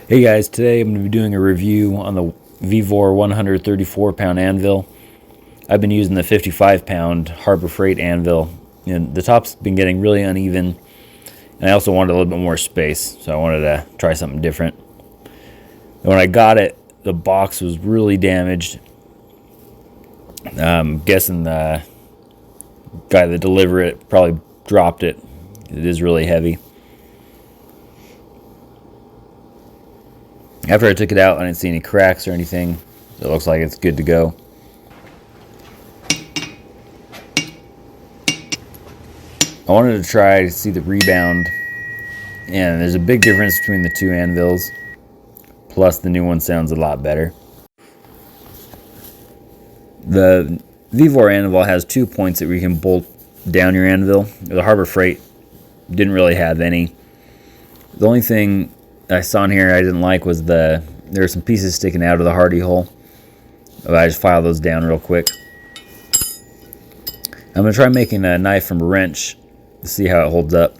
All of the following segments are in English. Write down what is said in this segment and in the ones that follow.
Hey guys, today I'm going to be doing a review on the Vevor 134 pound anvil. I've been using the 55 pound Harbor Freight anvil, and the top's been getting really uneven, and I also wanted a little bit more space, so I wanted to try something different. And when I got it, the box was really damaged. I'm guessing the guy that delivered it probably dropped it. It is really heavy. After I took it out, I didn't see any cracks or anything. It looks like it's good to go. I wanted to try to see the rebound, and there's a big difference between the two anvils. Plus, the new one sounds a lot better. The Vevor anvil has 2 points that you can bolt down your anvil. The Harbor Freight didn't really have any. The only thing I saw in here I didn't like was there were some pieces sticking out of the hardy hole. I just filed those down real quick. I'm going to try making a knife from a wrench to see how it holds up.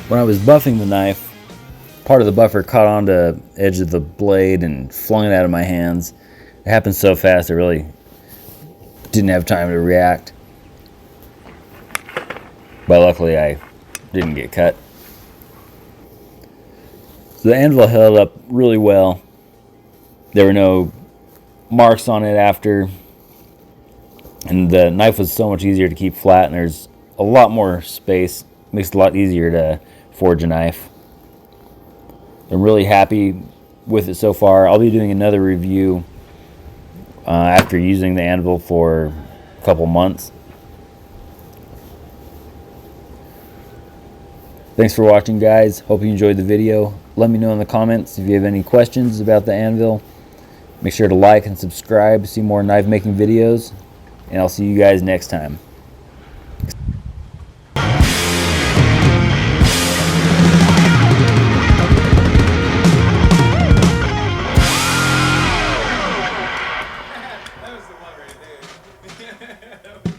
When I was buffing the knife, part of the buffer caught onto the edge of the blade and flung it out of my hands. It happened so fast I really didn't have time to react. But luckily I didn't get cut. So the anvil held up really well. There were no marks on it after. And the knife was so much easier to keep flat, and there's a lot more space. Makes it a lot easier to forge a knife. I'm really happy with it so far. I'll be doing another review after using the anvil for a couple months. Thanks for watching, guys. Hope you enjoyed the video. Let me know in the comments if you have any questions about the anvil. Make sure to like and subscribe to see more knife making videos, and I'll see you guys next time. That was the one right there.